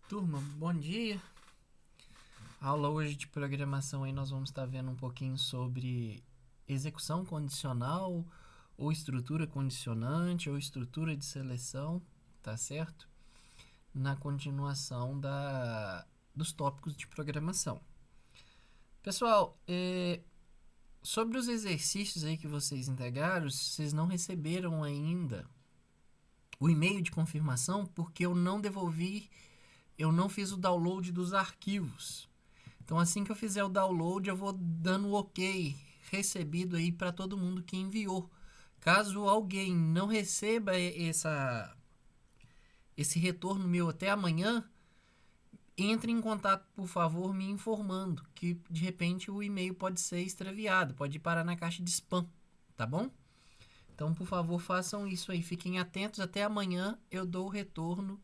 Turma, bom dia. A aula hoje de programação aí nós vamos estar vendo um pouquinho sobre execução condicional ou estrutura condicionante ou estrutura de seleção, tá certo? Na continuação dos tópicos de programação. Pessoal, sobre os exercícios aí que vocês integraram, vocês não receberam ainda o e-mail de confirmação porque eu não fiz o download dos arquivos. Então, assim que eu fizer o download, eu vou dando o ok recebido aí para todo mundo que enviou. Caso alguém não receba esse retorno meu até amanhã, entre em contato, por favor, me informando que de repente o e-mail pode ser extraviado, pode parar na caixa de spam, tá bom? Então, por favor, façam isso aí, fiquem atentos. Até amanhã eu dou o retorno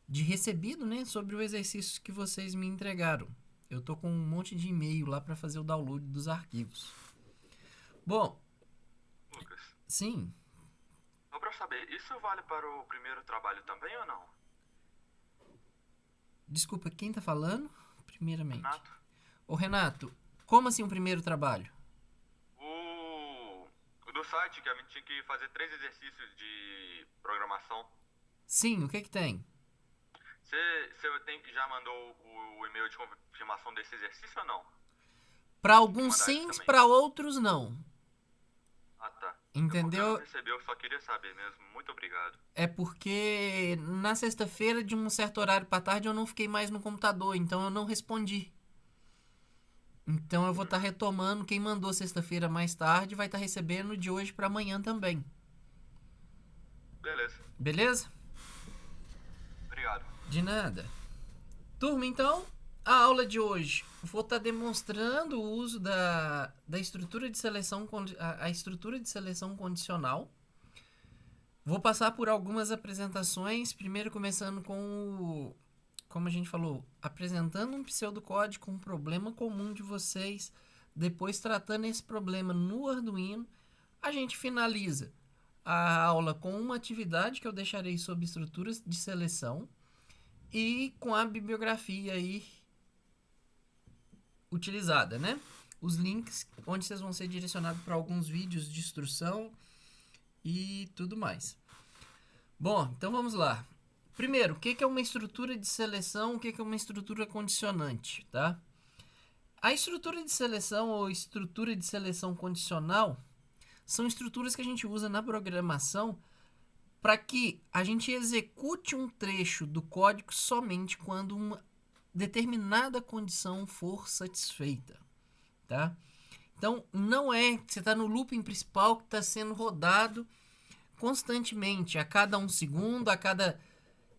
de recebido, né, sobre o exercício que vocês me entregaram. Eu tô com um monte de e-mail lá para fazer o download dos arquivos. Bom, Lucas, sim. só pra saber, isso vale para o primeiro trabalho também ou não? Desculpa, quem tá falando? Primeiramente. Renato? Ô Renato, como assim o primeiro trabalho? O do site que a gente tinha que fazer 3 exercícios de programação. Sim, o que tem? Já mandou o e-mail de confirmação desse exercício ou não? Para Tem que alguns mandar ele sim, também. para outros não. Ah, tá. É porque eu não Entendeu? recebi, eu só queria saber mesmo. Muito obrigado. É porque na sexta-feira, de um certo horário para tarde, eu não fiquei mais no computador, então eu não respondi. Então eu vou estar retomando. Quem mandou sexta-feira mais tarde vai estar recebendo de hoje para amanhã também. Beleza. Beleza? Obrigado. De nada. Turma, então, a aula de hoje vou estar demonstrando o uso da estrutura de seleção, a estrutura de seleção condicional. Vou passar por algumas apresentações, primeiro começando como a gente falou, apresentando um pseudocódigo, um problema comum de vocês, depois tratando esse problema no Arduino. A gente finaliza a aula com uma atividade que eu deixarei sobre estruturas de seleção e com a bibliografia aí utilizada, né? Os links onde vocês vão ser direcionados para alguns vídeos de instrução e tudo mais. Bom, então vamos lá. Primeiro, o que é uma estrutura de seleção, o que é uma estrutura condicionante, tá? A estrutura de seleção ou estrutura de seleção condicional são estruturas que a gente usa na programação para que a gente execute um trecho do código somente quando uma determinada condição for satisfeita, tá? Então, não é que você está no looping principal que está sendo rodado constantemente, a cada 1 segundo, a cada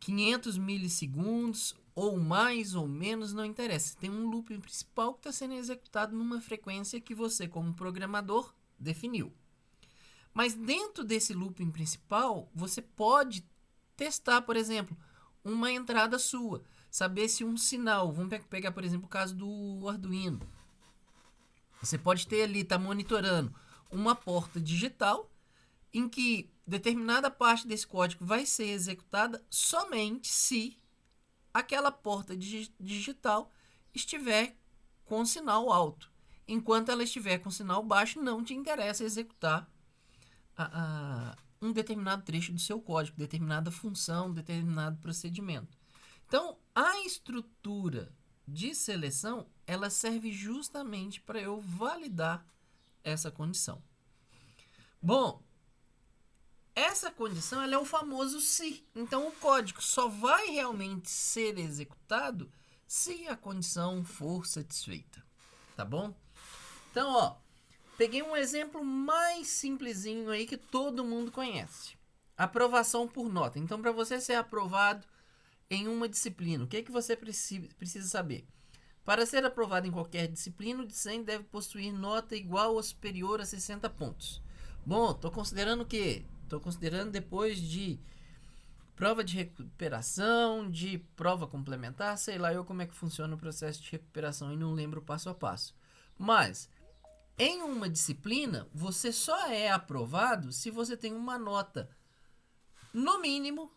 500 milissegundos, ou mais ou menos, não interessa. Tem um looping principal que está sendo executado numa frequência que você, como programador, definiu. Mas dentro desse looping principal, você pode testar, por exemplo, uma entrada sua. Saber se um sinal, vamos pegar, por exemplo, o caso do Arduino. Você pode ter ali, tá monitorando uma porta digital em que determinada parte desse código vai ser executada somente se aquela porta digital estiver com sinal alto. Enquanto ela estiver com sinal baixo, não te interessa executar um determinado trecho do seu código, determinada função, determinado procedimento. Então, a estrutura de seleção, ela serve justamente para eu validar essa condição. Bom, essa condição ela é o famoso se. Então, o código só vai realmente ser executado se a condição for satisfeita. Tá bom? Então, ó, peguei um exemplo mais simplesinho aí que todo mundo conhece. Aprovação por nota. Então, para você ser aprovado em uma disciplina, o que você precisa saber? Para ser aprovado em qualquer disciplina, o discente deve possuir nota igual ou superior a 60 pontos. Bom, estou considerando o quê? Estou considerando depois de prova de recuperação, de prova complementar, sei lá eu como é que funciona o processo de recuperação e não lembro passo a passo. Mas em uma disciplina, você só é aprovado se você tem uma nota, no mínimo,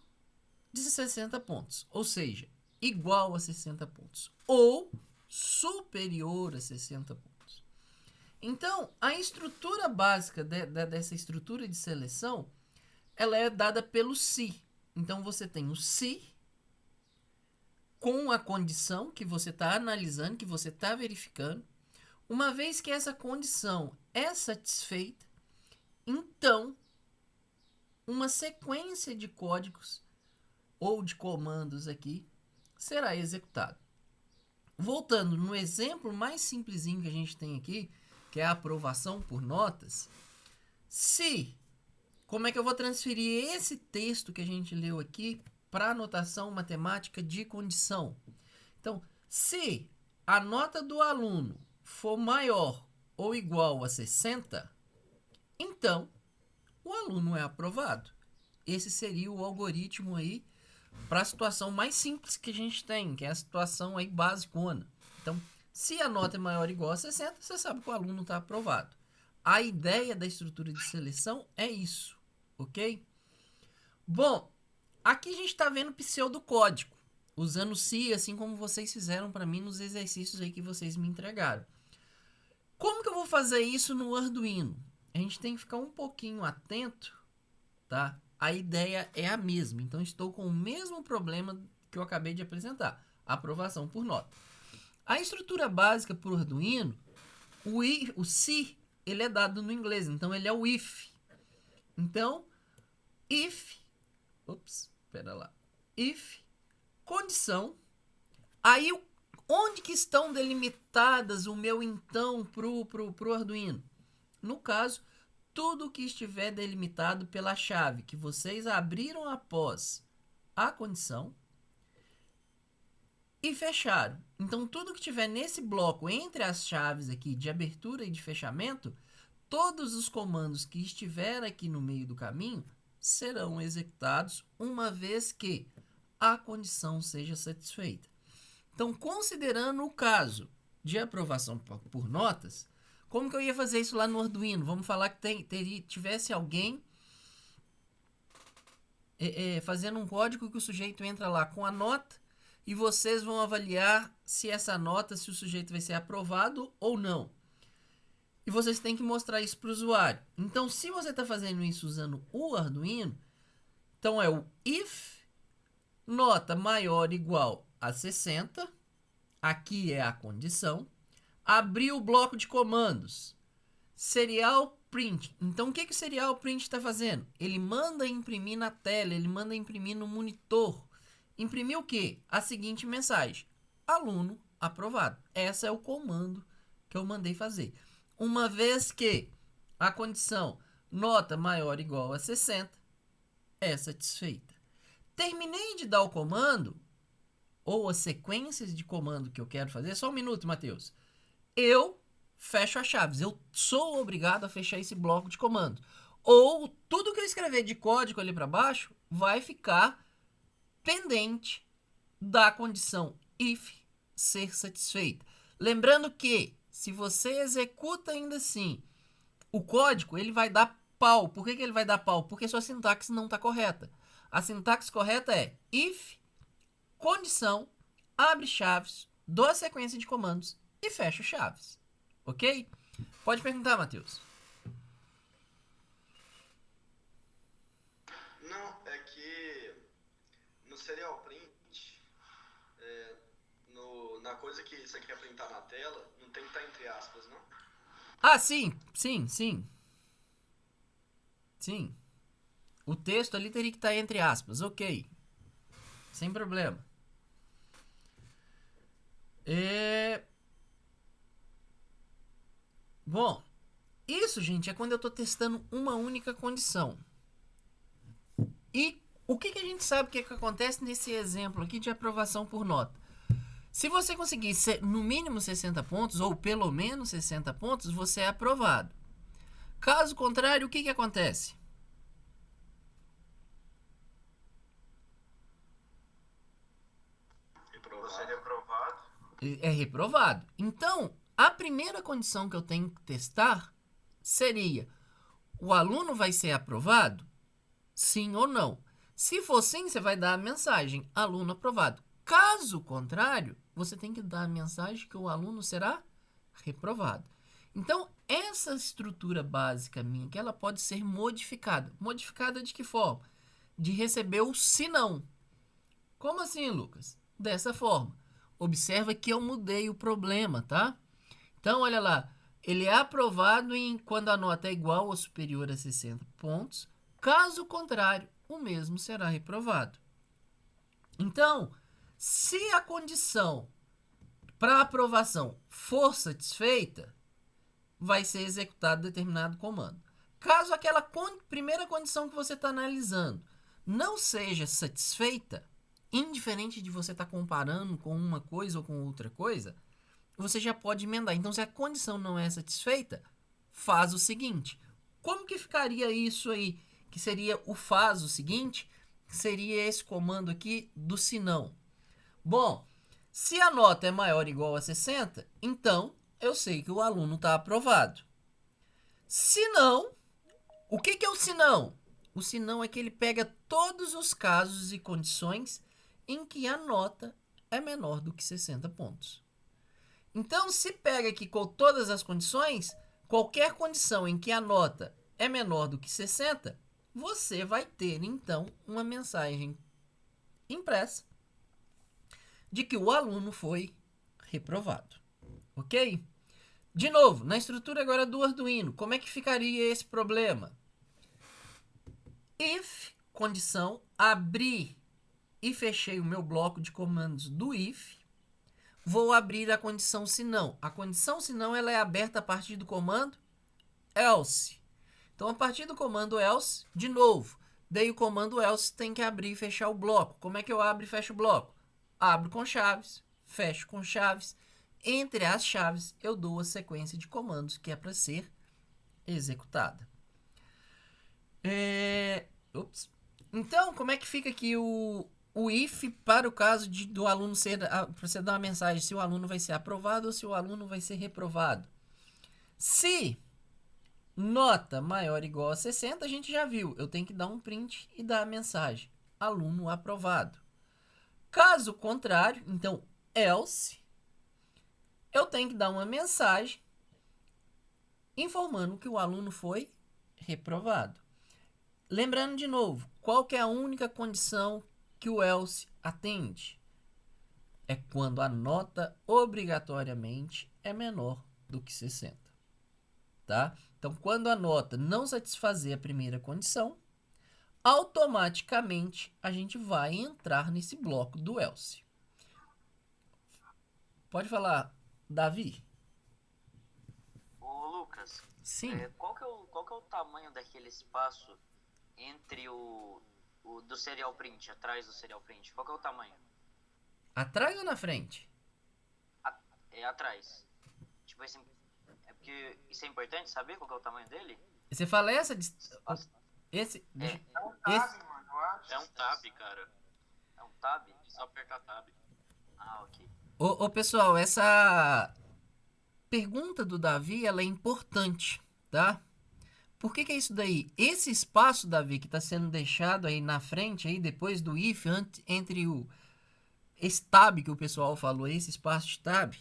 de 60 pontos. Ou seja, igual a 60 pontos ou superior a 60 pontos. Então, a estrutura básica dessa estrutura de seleção, ela é dada pelo se. Então, você tem o se com a condição que você está analisando, que você está verificando. Uma vez que essa condição é satisfeita, então, uma sequência de códigos ou de comandos aqui será executado. Voltando no exemplo mais simplesinho que a gente tem aqui, que é a aprovação por notas, como é que eu vou transferir esse texto que a gente leu aqui para a notação matemática de condição? Então, se a nota do aluno for maior ou igual a 60, então o aluno é aprovado. Esse seria o algoritmo aí para a situação mais simples que a gente tem, que é a situação aí basicona. Então, se a nota é maior ou igual a 60, você sabe que o aluno está aprovado. A ideia da estrutura de seleção é isso, ok? Bom, aqui a gente está vendo pseudocódigo, usando se, assim como vocês fizeram para mim nos exercícios aí que vocês me entregaram. Como que eu vou fazer isso no Arduino? A gente tem que ficar um pouquinho atento, tá? A ideia é a mesma, então estou com o mesmo problema que eu acabei de apresentar, aprovação por nota. A estrutura básica para o Arduino, o se, ele é dado no inglês, então ele é o if. Então, if, condição, aí onde que estão delimitadas o meu então pro Arduino? No caso, tudo que estiver delimitado pela chave que vocês abriram após a condição e fecharam. Então, tudo que estiver nesse bloco entre as chaves aqui de abertura e de fechamento, todos os comandos que estiver aqui no meio do caminho serão executados uma vez que a condição seja satisfeita. Então, considerando o caso de aprovação por notas, como que eu ia fazer isso lá no Arduino? Vamos falar que tivesse alguém fazendo um código que o sujeito entra lá com a nota e vocês vão avaliar se essa nota, se o sujeito vai ser aprovado ou não. E vocês têm que mostrar isso para o usuário. Então, se você está fazendo isso usando o Arduino, então é o if nota maior ou igual a 60, aqui é a condição, abrir o bloco de comandos, serial print. Então, o que o serial print está fazendo? Ele manda imprimir na tela, ele manda imprimir no monitor. Imprimir o quê? A seguinte mensagem: aluno aprovado. Esse é o comando que eu mandei fazer. Uma vez que a condição nota maior ou igual a 60 é satisfeita. Terminei de dar o comando, ou as sequências de comando que eu quero fazer. Só um minuto, Matheus. Eu fecho as chaves. Eu sou obrigado a fechar esse bloco de comando. Ou tudo que eu escrever de código ali para baixo vai ficar pendente da condição if ser satisfeita. Lembrando que se você executa ainda assim o código, ele vai dar pau. Por que ele vai dar pau? Porque sua sintaxe não está correta. A sintaxe correta é if, condição, abre chaves, dou a sequência de comandos e fecha chaves. Ok? Pode perguntar, Matheus. Não, é que no serial print, na coisa que você quer printar na tela, não tem que estar entre aspas, não? Ah, sim. O texto ali teria que estar entre aspas, ok. Sem problema. Bom, isso, gente, é quando eu estou testando uma única condição. E o que a gente sabe que acontece nesse exemplo aqui de aprovação por nota? Se você conseguir no mínimo 60 pontos, ou pelo menos 60 pontos, você é aprovado. Caso contrário, o que acontece? É reprovado. Então, a primeira condição que eu tenho que testar seria: o aluno vai ser aprovado? Sim ou não? Se for sim, você vai dar a mensagem: aluno aprovado. Caso contrário, você tem que dar a mensagem que o aluno será reprovado. Então, essa estrutura básica minha, que ela pode ser modificada. Modificada de que forma? De receber o se não. Como assim, Lucas? Dessa forma. Observa que eu mudei o problema, tá? Então, olha lá. Ele é aprovado quando a nota é igual ou superior a 60 pontos. Caso contrário, o mesmo será reprovado. Então, se a condição para aprovação for satisfeita, vai ser executado determinado comando. Caso aquela primeira condição que você está analisando não seja satisfeita, indiferente de você estar comparando com uma coisa ou com outra coisa, você já pode emendar. Então, se a condição não é satisfeita, faz o seguinte. Como que ficaria isso aí? Que seria o faz o seguinte? Seria esse comando aqui do se não. Bom, se a nota é maior ou igual a 60, então eu sei que o aluno está aprovado. Se não, o que é o se não? O se não é que ele pega todos os casos e condições em que a nota é menor do que 60 pontos. Então, se pega aqui com todas as condições, qualquer condição em que a nota é menor do que 60, você vai ter, então, uma mensagem impressa de que o aluno foi reprovado. Ok? De novo, na estrutura agora do Arduino, como é que ficaria esse problema? If, condição, abri e fechei o meu bloco de comandos do if, vou abrir a condição se não. A condição se não ela é aberta a partir do comando else. Então, a partir do comando else, de novo, daí o comando else tem que abrir e fechar o bloco. Como é que eu abro e fecho o bloco? Abro com chaves, fecho com chaves. Entre as chaves, eu dou a sequência de comandos que é para ser executada. Então, como é que fica aqui o if para o caso do aluno para você dar uma mensagem se o aluno vai ser aprovado ou se o aluno vai ser reprovado? Se nota maior ou igual a 60, a gente já viu. Eu tenho que dar um print e dar a mensagem. Aluno aprovado. Caso contrário, então, else, eu tenho que dar uma mensagem informando que o aluno foi reprovado. Lembrando de novo, qual que é a única condição que o else atende? É quando a nota obrigatoriamente é menor do que 60. Tá? Então, quando a nota não satisfazer a primeira condição, automaticamente a gente vai entrar nesse bloco do else. Pode falar, Davi? Ô Lucas, Sim. Qual que é o tamanho daquele espaço entre o do serial print, atrás do serial print? Qual que é o tamanho? Atrás ou na frente? É atrás. Tipo assim, é porque isso é importante saber qual que é o tamanho dele? Você fala essa? Esse? É um tab, mano, eu acho. É um tab, cara. É um tab? Só apertar tab. Ah, ok. Ô, pessoal, essa pergunta do Davi, ela é importante, tá? Por que é isso daí? Esse espaço, Davi, que está sendo deixado aí na frente, aí depois do if, entre esse tab que o pessoal falou, esse espaço de tab,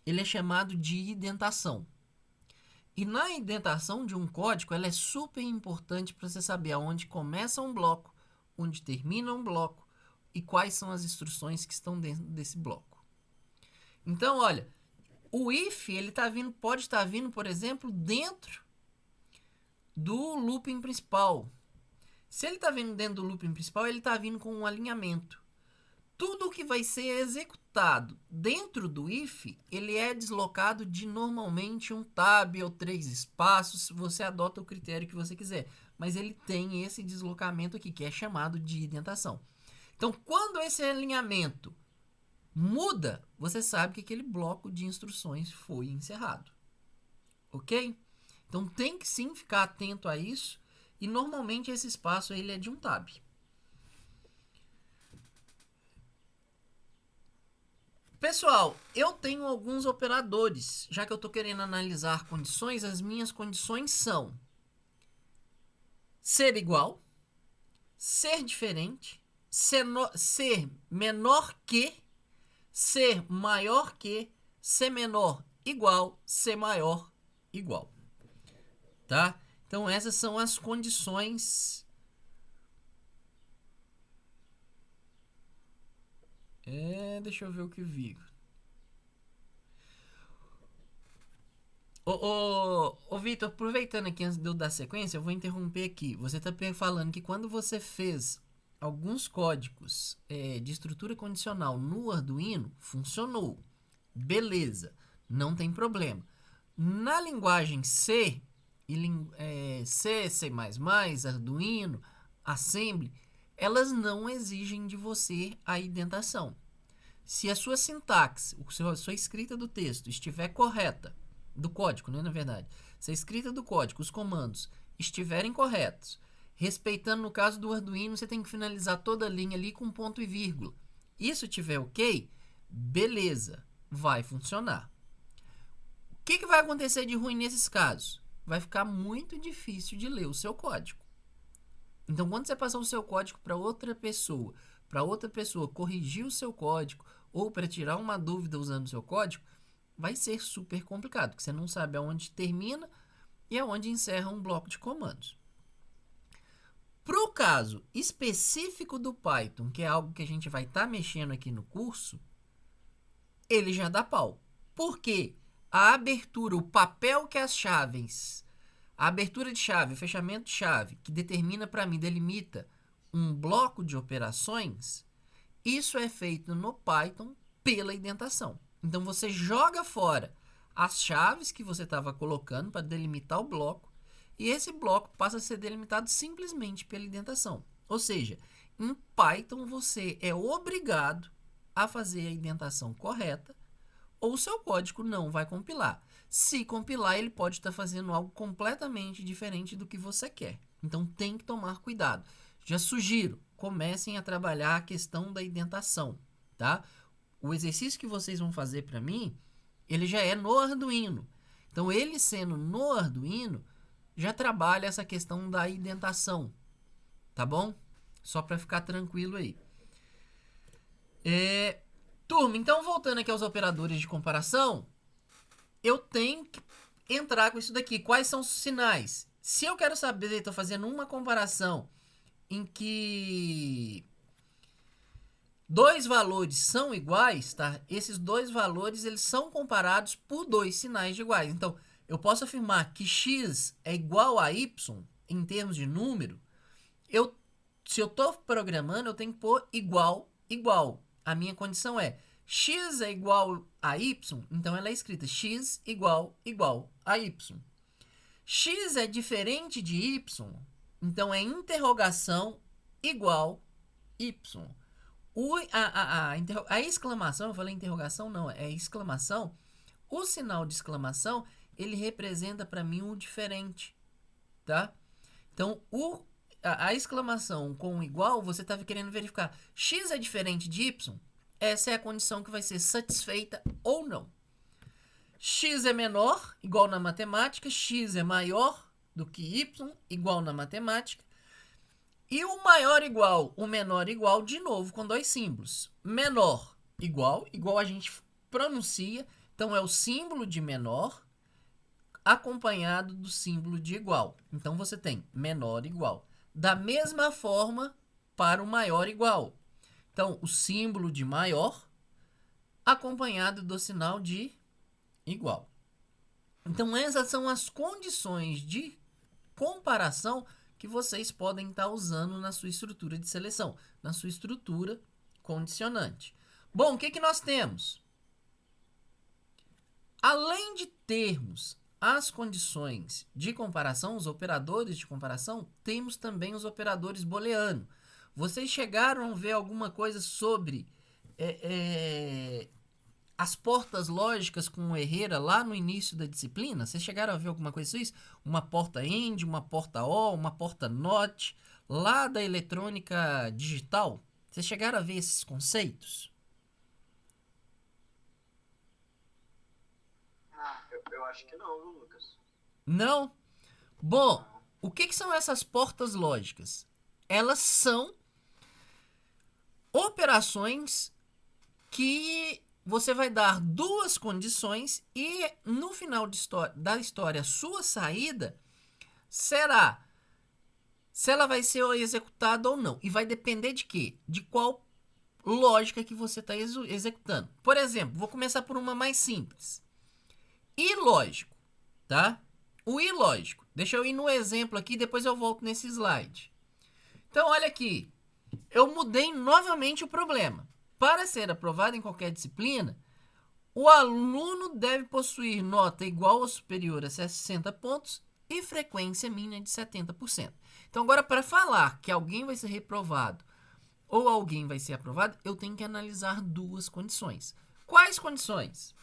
ele é chamado de indentação. E na indentação de um código, ela é super importante para você saber aonde começa um bloco, onde termina um bloco e quais são as instruções que estão dentro desse bloco. Então, olha, o if, ele pode estar vindo, por exemplo, dentro do looping principal. Se ele está vindo dentro do looping principal, ele está vindo com um alinhamento. Tudo que vai ser executado dentro do if, ele é deslocado de normalmente um tab ou 3 espaços. Você adota o critério que você quiser. Mas ele tem esse deslocamento aqui, que é chamado de indentação. Então, quando esse alinhamento muda, você sabe que aquele bloco de instruções foi encerrado. Ok? Então, tem que sim ficar atento a isso. E, normalmente, esse espaço ele é de um tab. Pessoal, eu tenho alguns operadores. Já que eu estou querendo analisar condições, as minhas condições são ser igual, ser diferente, ser menor que ser maior que, ser menor igual, ser maior igual. Tá? Então essas são as condições. Deixa eu ver o que vi. Ô Vitor, aproveitando aqui antes de eu dar sequência, eu vou interromper aqui. Você está falando que quando você fez alguns códigos de estrutura condicional no Arduino, funcionou. Beleza, não tem problema. Na linguagem C, C, C++, Arduino, Assembly, elas não exigem de você a indentação. Se a sua sintaxe, a sua escrita do texto estiver correta, do código, né, na verdade, se a escrita do código, os comandos estiverem corretos, respeitando, no caso do Arduino, você tem que finalizar toda a linha ali com ponto e vírgula. Isso tiver ok, beleza, vai funcionar. O que vai acontecer de ruim nesses casos? Vai ficar muito difícil de ler o seu código. Então, quando você passar o seu código para outra pessoa corrigir o seu código ou para tirar uma dúvida usando o seu código, vai ser super complicado, porque você não sabe aonde termina e aonde encerra um bloco de comandos. Para o caso específico do Python, que é algo que a gente vai estar mexendo aqui no curso, ele já dá pau. Por quê? A abertura, o papel que as chaves, a abertura de chave, o fechamento de chave, que determina para mim, delimita um bloco de operações, isso é feito no Python pela indentação. Então, você joga fora as chaves que você estava colocando para delimitar o bloco e esse bloco passa a ser delimitado simplesmente pela indentação. Ou seja, em Python você é obrigado a fazer a indentação correta ou o seu código não vai compilar. Se compilar, ele pode estar fazendo algo completamente diferente do que você quer. Então, tem que tomar cuidado. Já sugiro, comecem a trabalhar a questão da indentação, tá? O exercício que vocês vão fazer para mim, ele já é no Arduino. Então, ele sendo no Arduino, já trabalha essa questão da indentação, tá bom? Só para ficar tranquilo aí. Turma, então voltando aqui aos operadores de comparação, eu tenho que entrar com isso daqui. Quais são os sinais? Se eu quero saber, estou fazendo uma comparação em que dois valores são iguais, tá? Esses dois valores eles são comparados por dois sinais de iguais. Então, eu posso afirmar que x é igual a y em termos de número. Se eu estou programando, eu tenho que pôr igual, igual. A minha condição é x é igual a y, então ela é escrita x igual a y. X é diferente de y, então é interrogação igual y. A exclamação, eu falei interrogação, não, é exclamação. O sinal de exclamação, ele representa para mim o diferente, tá? Então, a exclamação com igual, você estava querendo verificar x é diferente de y, essa é a condição que vai ser satisfeita ou não. X é menor, igual na matemática, x é maior do que y, igual na matemática. E o maior igual, o menor igual, de novo, com dois símbolos. Menor igual a gente pronuncia, então é o símbolo de menor acompanhado do símbolo de igual. Então você tem menor igual. Da mesma forma para o maior igual. Então, o símbolo de maior acompanhado do sinal de igual. Então, essas são as condições de comparação que vocês podem estar usando na sua estrutura de seleção, na sua estrutura condicionante. Bom, o que nós temos? Além de termos as condições de comparação, os operadores de comparação, temos também os operadores booleanos. Vocês chegaram a ver alguma coisa sobre as portas lógicas com o Herrera lá no início da disciplina? Vocês chegaram a ver alguma coisa sobre isso? Uma porta AND, uma porta OR, uma porta NOT, lá da eletrônica digital? Vocês chegaram a ver esses conceitos? Eu acho que não, viu, Lucas? Não? Bom, o que são essas portas lógicas? Elas são operações que você vai dar duas condições e no final da história, a sua saída será se ela vai ser executada ou não. E vai depender de quê? De qual lógica que você está executando. Por exemplo, vou começar por uma mais simples. Ilógico, tá? O ilógico. Deixa eu ir no exemplo aqui, depois eu volto nesse slide. Então, olha aqui. Eu mudei novamente o problema. Para ser aprovado em qualquer disciplina, o aluno deve possuir nota igual ou superior a 60 pontos e frequência mínima de 70%. Então, agora, para falar que alguém vai ser reprovado ou alguém vai ser aprovado, eu tenho que analisar duas condições. Quais condições?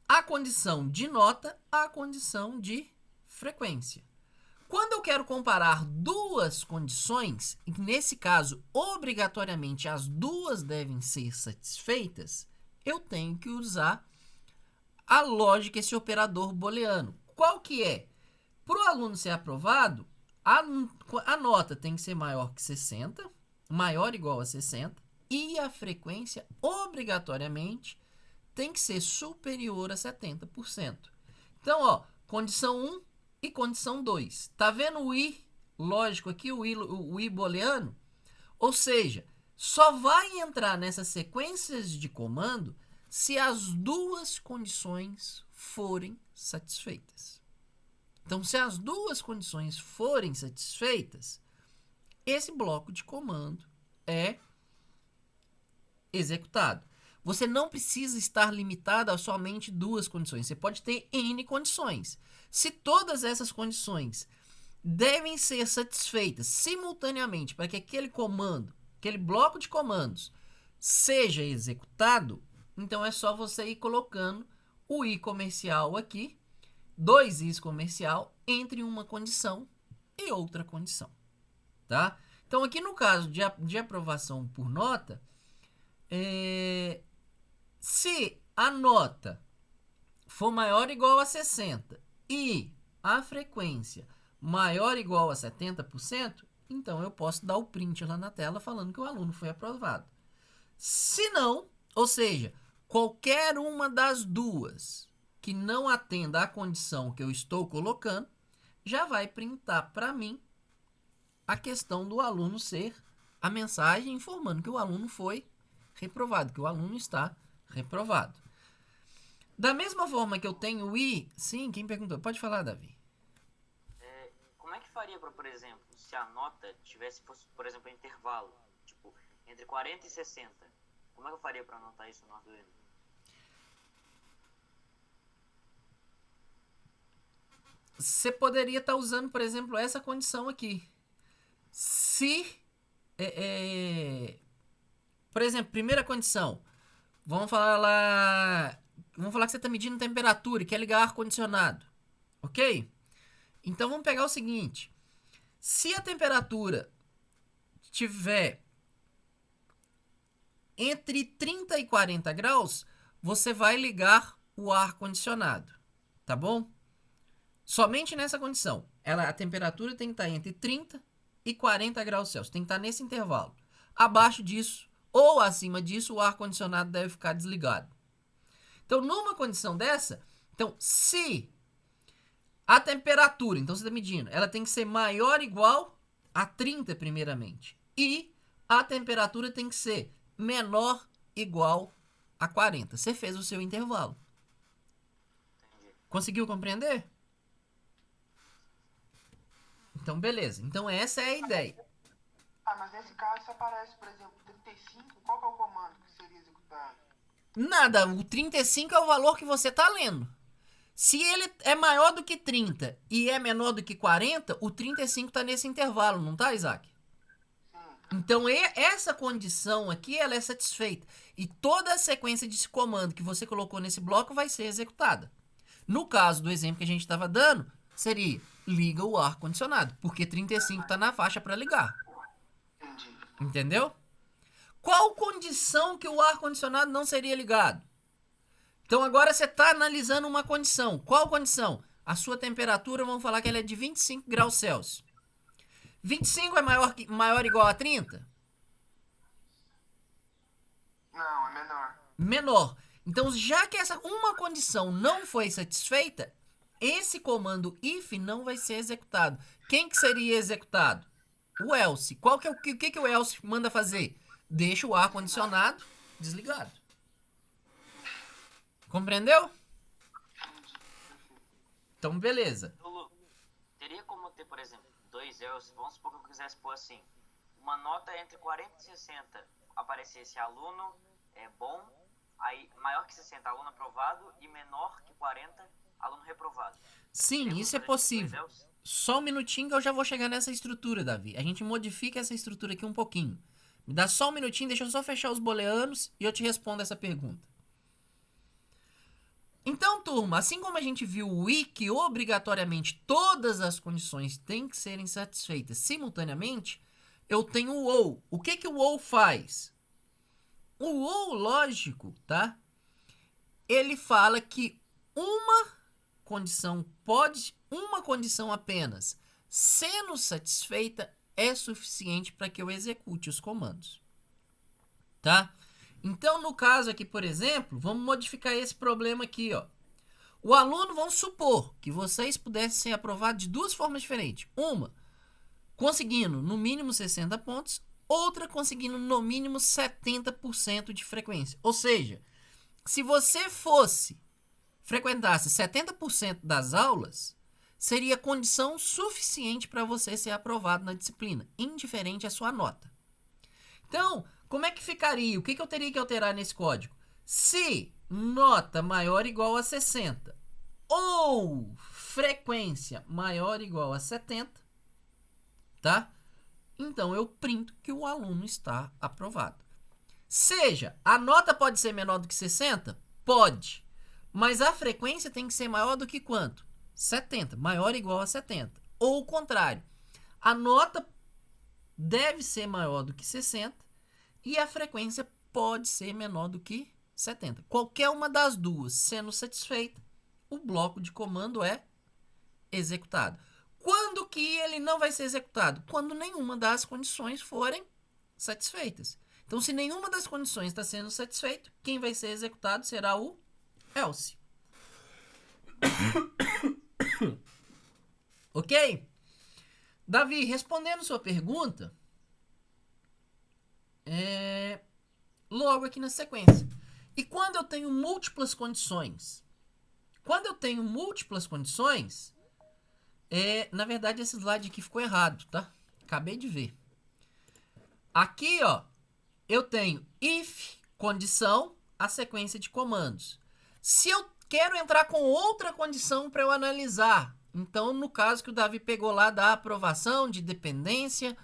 A condição de nota, a condição de frequência. Quando eu quero comparar duas condições, nesse caso, obrigatoriamente as duas devem ser satisfeitas, eu tenho que usar a lógica, esse operador booleano. Qual que é? Para o aluno ser aprovado, a nota tem que ser maior que 60, maior ou igual a 60, e a frequência, obrigatoriamente, tem que ser superior a 70%. Então, ó, condição 1 e condição 2. Tá vendo o I lógico aqui, o I booleano? Ou seja, só vai entrar nessas sequências de comando se as duas condições forem satisfeitas. Então, se as duas condições forem satisfeitas, esse bloco de comando é executado. Você não precisa estar limitado a somente duas condições. Você pode ter N condições. Se todas essas condições devem ser satisfeitas simultaneamente para que aquele comando, aquele bloco de comandos, seja executado, então é só você ir colocando o I comercial aqui, dois Is comercial, entre uma condição e outra condição. Tá? Então, aqui no caso de aprovação por nota, se a nota for maior ou igual a 60 e a frequência maior ou igual a 70%, então eu posso dar o print lá na tela falando que o aluno foi aprovado. Se não, ou seja, qualquer uma das duas que não atenda à condição que eu estou colocando, já vai printar para mim a questão do aluno ser a mensagem informando que o aluno foi reprovado, que o aluno está reprovado. Da mesma forma que eu tenho o I... Sim, quem perguntou? Pode falar, Davi. Como é que faria para, por exemplo, se a nota fosse, por exemplo, intervalo, tipo, entre 40 e 60? Como é que eu faria para anotar isso no Arduino? Você poderia estar usando, por exemplo, essa condição aqui. Se... por exemplo, primeira condição. Vamos falar que você está medindo temperatura e quer ligar ar-condicionado. Ok? Então, vamos pegar o seguinte. Se a temperatura tiver entre 30 e 40 graus, você vai ligar o ar-condicionado. Tá bom? Somente nessa condição. A temperatura tem que estar entre 30 e 40 graus Celsius. Tem que estar nesse intervalo. Abaixo disso ou acima disso, o ar-condicionado deve ficar desligado. Então, numa condição dessa, se a temperatura, então você está medindo, ela tem que ser maior ou igual a 30 primeiramente. E a temperatura tem que ser menor ou igual a 40. Você fez o seu intervalo. Conseguiu compreender? Então, beleza. Então, essa é a ideia. Mas nesse caso, se aparece, por exemplo, 35, qual que é o comando que seria executado? Nada, o 35 é o valor que você está lendo. Se ele é maior do que 30 e é menor do que 40, o 35 está nesse intervalo, não está, Isaac? Sim. Então, essa condição aqui, ela é satisfeita. E toda a sequência de comando que você colocou nesse bloco vai ser executada. No caso do exemplo que a gente estava dando, seria liga o ar-condicionado, porque 35 está na faixa para ligar. Entendi. Entendeu? Qual condição que o ar-condicionado não seria ligado? Então agora você está analisando uma condição. Qual condição? A sua temperatura, vamos falar que ela é de 25 graus Celsius. 25 é maior ou igual a 30? Não, é menor. Menor. Então, já que essa uma condição não foi satisfeita, esse comando if não vai ser executado. Quem que seria executado? O else. O que o else manda fazer? Deixa o ar condicionado desligado. Compreendeu? Então, beleza. Lu, teria como ter, por exemplo, dois else, vamos supor que eu quisesse pôr assim, uma nota entre 40 e 60, aparecesse aluno bom, aí maior que 60, aluno aprovado, e menor que 40, aluno reprovado. Sim, isso é possível. Só um minutinho que eu já vou chegar nessa estrutura, Davi. A gente modifica essa estrutura aqui um pouquinho. Me dá só um minutinho, deixa eu só fechar os booleanos e eu te respondo essa pergunta. Então, turma, assim como a gente viu o i, que obrigatoriamente todas as condições têm que serem satisfeitas simultaneamente, eu tenho o ou. O que o ou faz? O ou, lógico, tá? Ele fala que uma condição apenas, sendo satisfeita, é suficiente para que eu execute os comandos. Tá? Então, no caso aqui, por exemplo, vamos modificar esse problema aqui, ó. O aluno, vamos supor que vocês pudessem ser aprovados de duas formas diferentes. Uma, conseguindo no mínimo 60 pontos, outra conseguindo no mínimo 70% de frequência. Ou seja, se você frequentasse 70% das aulas, seria condição suficiente para você ser aprovado na disciplina, indiferente à sua nota. Então, como é que ficaria? O que eu teria que alterar nesse código? Se nota maior ou igual a 60 ou frequência maior ou igual a 70, tá? Então, eu printo que o aluno está aprovado. Seja, a nota pode ser menor do que 60? Pode. Mas a frequência tem que ser maior do que quanto? 70. Maior ou igual a 70. Ou o contrário. A nota deve ser maior do que 60 e a frequência pode ser menor do que 70. Qualquer uma das duas sendo satisfeita, o bloco de comando é executado. Quando que ele não vai ser executado? Quando nenhuma das condições forem satisfeitas. Então, se nenhuma das condições está sendo satisfeita, quem vai ser executado será o else. Ok? Davi, respondendo sua pergunta, logo aqui na sequência. E quando eu tenho múltiplas condições? Quando eu tenho múltiplas condições, na verdade esse slide aqui ficou errado, tá? Acabei de ver. Aqui, ó, eu tenho if, condição, a sequência de comandos. Se eu quero entrar com outra condição para eu analisar, então no caso que o Davi pegou lá da aprovação, de dependência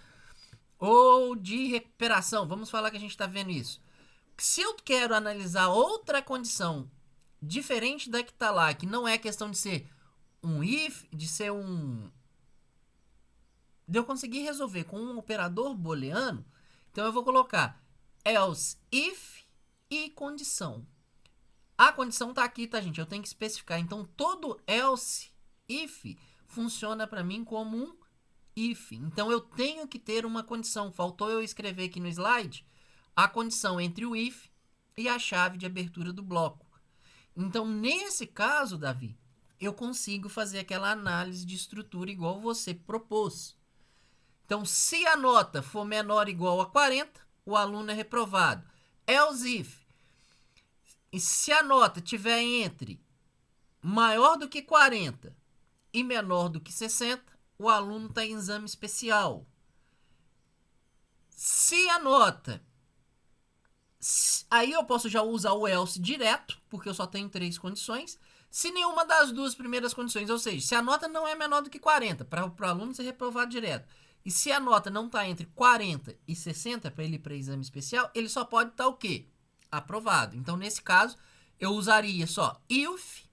ou de recuperação, vamos falar que a gente está vendo isso. Se eu quero analisar outra condição diferente da que está lá, que não é questão de ser um if, de eu conseguir resolver com um operador booleano, então eu vou colocar else if e condição. A condição está aqui, tá, gente? Eu tenho que especificar. Então, todo else if funciona para mim como um if. Então, eu tenho que ter uma condição. Faltou eu escrever aqui no slide a condição entre o if e a chave de abertura do bloco. Então, nesse caso, Davi, eu consigo fazer aquela análise de estrutura igual você propôs. Então, se a nota for menor ou igual a 40, o aluno é reprovado. Else if. E se a nota estiver entre maior do que 40 e menor do que 60, o aluno está em exame especial. Se a nota... Aí eu posso já usar o else direto, porque eu só tenho 3 condições. Se nenhuma das duas primeiras condições, ou seja, se a nota não é menor do que 40, para o aluno ser reprovado direto, e se a nota não está entre 40 e 60 para ele ir para exame especial, ele só pode estar o quê? Aprovado. Então, nesse caso, eu usaria só if,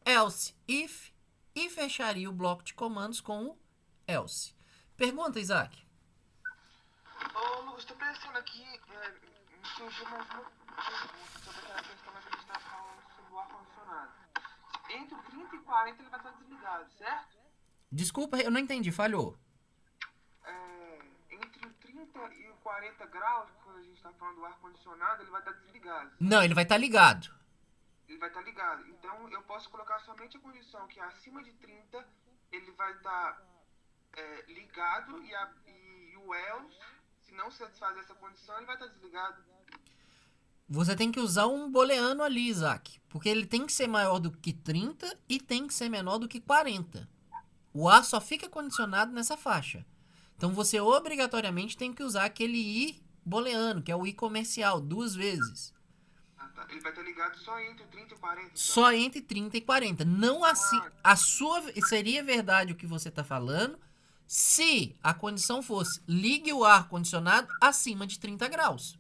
else, if e fecharia o bloco de comandos com o else. Pergunta, Isaac? Ô, Lucas, tô pensando aqui, me surgiu mais uma pergunta sobre aquela questão que a gente tá falando sobre o ar-condicionado. Entre o 30 e 40 ele vai estar desligado, certo? Desculpa, eu não entendi, falhou. Entre o 30 e o 40 graus, quando a gente está falando do ar-condicionado, ele vai estar desligado. Não, ele vai estar ligado. Ele vai estar ligado. Então, eu posso colocar somente a condição que acima de 30, ele vai estar ligado e o else, se não satisfazer essa condição, ele vai estar desligado. Você tem que usar um booleano ali, Isaac. Porque ele tem que ser maior do que 30 e tem que ser menor do que 40. O ar só fica condicionado nessa faixa. Então você obrigatoriamente tem que usar aquele i booleano, que é o i comercial, 2 vezes. Ah, tá. Ele vai estar ligado só entre 30 e 40. Então. Só entre 30 e 40. Não assim. Seria verdade o que você está falando se a condição fosse ligue o ar condicionado acima de 30 graus.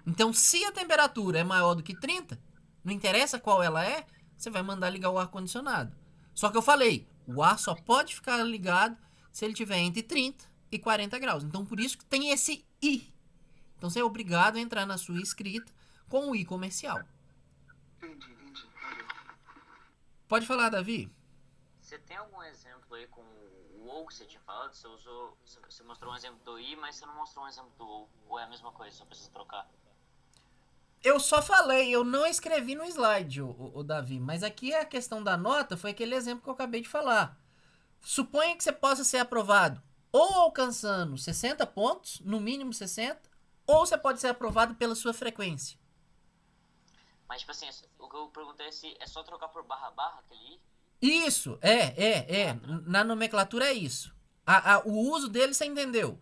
Então, se a temperatura é maior do que 30, não interessa qual ela é, você vai mandar ligar o ar-condicionado. Só que eu falei, o ar só pode ficar ligado se ele tiver entre 30 e 40 graus. Então, por isso que tem esse I. Então, você é obrigado a entrar na sua escrita com o I comercial. Entendi. Valeu. Pode falar, Davi? Você tem algum exemplo aí com o ou que você tinha falado? Você mostrou um exemplo do i, mas você não mostrou um exemplo do ou é a mesma coisa, só precisa trocar? Eu só falei, eu não escrevi no slide, o Davi. Mas aqui a questão da nota foi aquele exemplo que eu acabei de falar. Suponha que você possa ser aprovado ou alcançando 60 pontos, no mínimo 60, ou você pode ser aprovado pela sua frequência. Mas, tipo assim, o que eu perguntei é se é só trocar por barra, aquele i? Isso, na nomenclatura é isso. O uso dele você entendeu.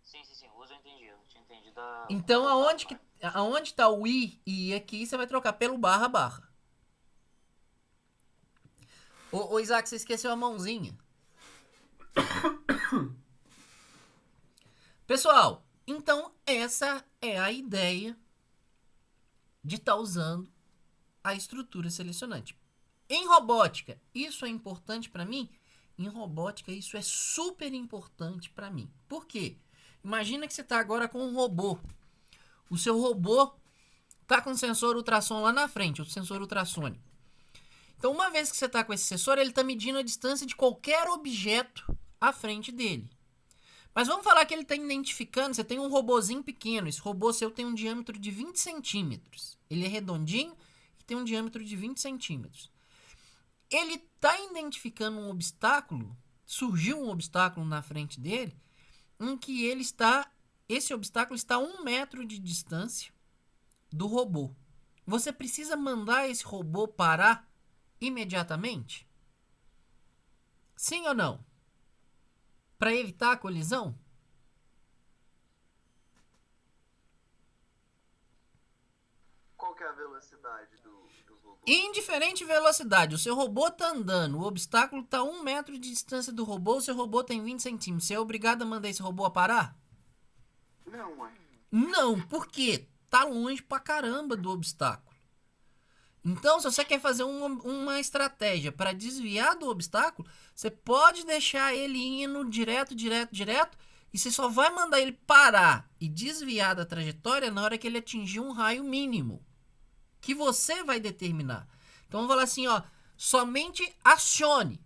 Sim, o uso eu entendi. Eu não tinha entendido a... Então, aonde está o i e aqui, você vai trocar pelo barra. Ô Isaac, você esqueceu a mãozinha. Pessoal, então essa é a ideia de estar usando a estrutura selecionante. Em robótica, isso é importante para mim? Em robótica, isso é super importante para mim. Por quê? Imagina que você está agora com um robô. O seu robô está com o sensor ultrassom lá na frente, o sensor ultrassônico. Então, uma vez que você está com esse sensor, ele está medindo a distância de qualquer objeto à frente dele. Mas vamos falar que ele está identificando, você tem um robozinho pequeno, esse robô seu tem um diâmetro de 20 centímetros. Ele é redondinho e tem um diâmetro de 20 centímetros. Ele está identificando um obstáculo, surgiu um obstáculo na frente dele, em que esse obstáculo está a 1 metro de distância do robô. Você precisa mandar esse robô parar imediatamente? Sim ou não? Para evitar a colisão? Qual que é a velocidade do robô? Indiferente velocidade, o seu robô está andando, o obstáculo está a 1 metro de distância do robô, o seu robô tem 20 centímetros. Você é obrigado a mandar esse robô a parar? Não, ué. Não, por quê? Tá longe pra caramba do obstáculo. Então, se você quer fazer uma estratégia para desviar do obstáculo, você pode deixar ele indo direto, e você só vai mandar ele parar e desviar da trajetória na hora que ele atingir um raio mínimo, que você vai determinar. Então, vamos falar assim, ó, somente acione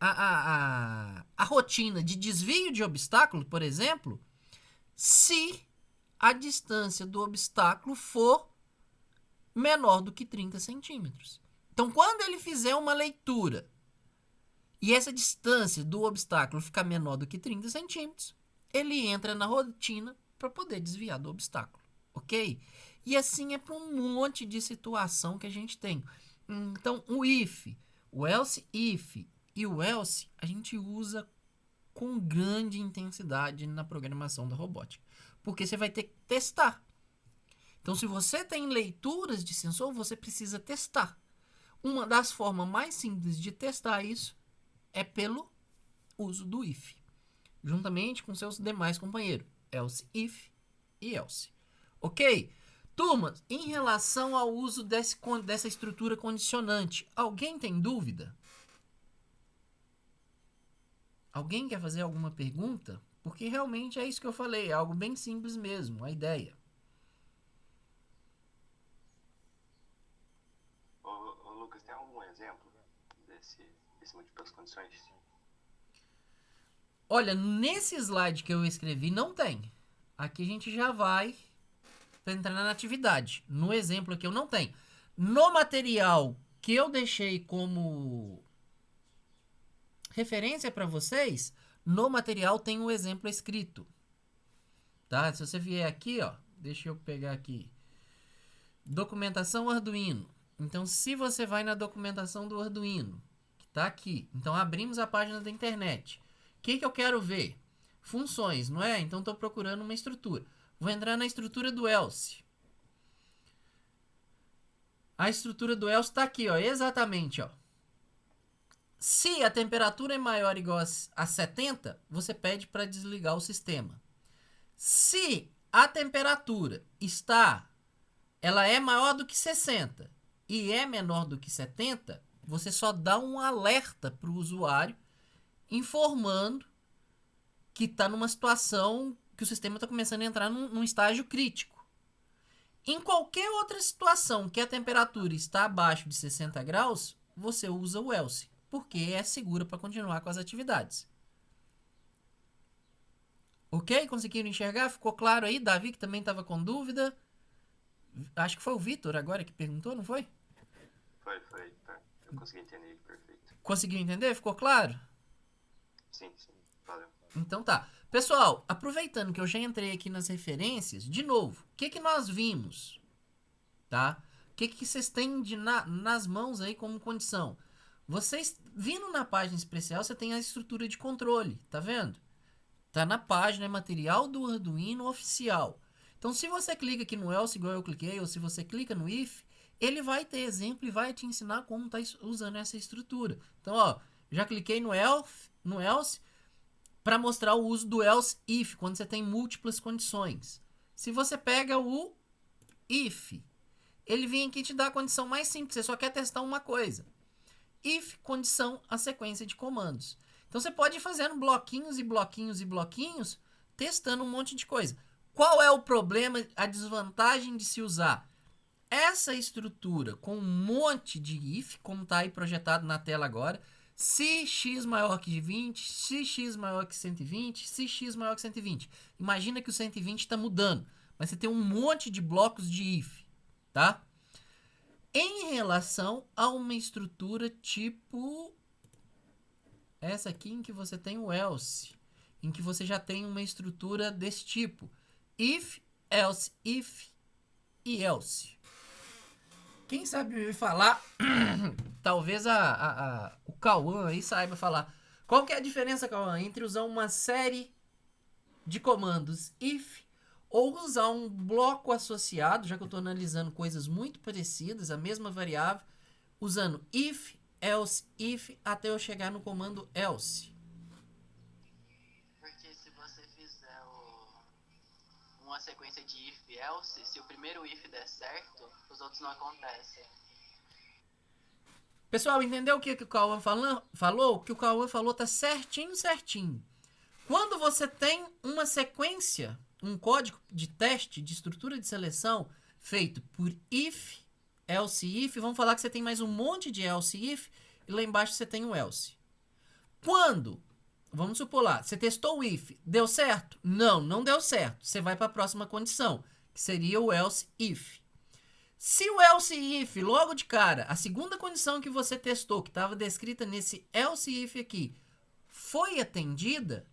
a rotina de desvio de obstáculo, por exemplo, se a distância do obstáculo for menor do que 30 centímetros. Então, quando ele fizer uma leitura e essa distância do obstáculo ficar menor do que 30 centímetros, ele entra na rotina para poder desviar do obstáculo, ok? E assim é para um monte de situação que a gente tem. Então, o if, o else if e o else a gente usa com grande intensidade na programação da robótica, porque você vai ter que testar. Então, se você tem leituras de sensor, você precisa testar. Uma das formas mais simples de testar isso é pelo uso do if, juntamente com seus demais companheiros, else if e else. Ok? Turmas, em relação ao uso dessa estrutura condicionante, alguém tem dúvida? Alguém quer fazer alguma pergunta? Porque realmente é isso que eu falei, é algo bem simples mesmo, a ideia. Ô Lucas, tem algum exemplo desse múltiplas condições? Olha, nesse slide que eu escrevi não tem. Aqui a gente já vai entrar na atividade. No exemplo aqui eu não tenho. No material que eu deixei como referência para vocês, no material tem um exemplo escrito. Tá? Se você vier aqui, ó, deixa eu pegar aqui. Documentação Arduino. Então, se você vai na documentação do Arduino, que está aqui, então abrimos a página da internet. O que eu quero ver? Funções, não é? Então, estou procurando uma estrutura. Vou entrar na estrutura do else. A estrutura do else está aqui, ó, exatamente. Ó. Se a temperatura é maior ou igual a 70, você pede para desligar o sistema. Se a temperatura ela é maior do que 60 e é menor do que 70, você só dá um alerta para o usuário informando que está numa situação que o sistema está começando a entrar num estágio crítico. Em qualquer outra situação que a temperatura está abaixo de 60 graus, você usa o else, porque é seguro para continuar com as atividades. Ok? Conseguiram enxergar? Ficou claro aí? Davi, que também estava com dúvida. Acho que foi o Vitor agora que perguntou, não foi? Foi. Tá. Eu consegui entender, perfeito. Conseguiu entender? Ficou claro? Sim, valeu. Então tá. Pessoal, aproveitando que eu já entrei aqui nas referências, de novo, o que nós vimos? Tá? O que vocês têm nas mãos aí como condição? Vocês, vindo na página especial, você tem a estrutura de controle, tá vendo? Tá na página material do Arduino oficial. Então, se você clica aqui no else, igual eu cliquei, ou se você clica no if, ele vai ter exemplo e vai te ensinar como está usando essa estrutura. Então, ó, já cliquei no else para mostrar o uso do else if, quando você tem múltiplas condições. Se você pega o if, ele vem aqui te dar a condição mais simples, você só quer testar uma coisa. If, condição, a sequência de comandos. Então, você pode ir fazendo bloquinhos e bloquinhos e bloquinhos, testando um monte de coisa. Qual é o problema, a desvantagem de se usar essa estrutura com um monte de if, como está aí projetado na tela agora, se x maior que 20, se x maior que 120, se x maior que 120. Imagina que o 120 está mudando, mas você tem um monte de blocos de if, tá? Em relação a uma estrutura tipo essa aqui, em que você tem o else, em que você já tem uma estrutura desse tipo. If, else, if e else. Quem sabe me falar, talvez o Cauã aí saiba falar. Qual que é a diferença, Cauã, entre usar uma série de comandos if ou usar um bloco associado, já que eu estou analisando coisas muito parecidas, a mesma variável, usando if, else, if, até eu chegar no comando else. Porque se você fizer uma sequência de if e else, se o primeiro if der certo, os outros não acontecem. Pessoal, entendeu o que o Cauã falou? O que o Cauã falou tá certinho. Quando você tem uma sequência, um código de teste, de estrutura de seleção, feito por if, else, if, vamos falar que você tem mais um monte de else, if, e lá embaixo você tem o else. Quando, vamos supor lá, você testou o if, deu certo? Não deu certo. Você vai para a próxima condição, que seria o else if. Se o else if, logo de cara, a segunda condição que você testou, que estava descrita nesse else if aqui, foi atendida,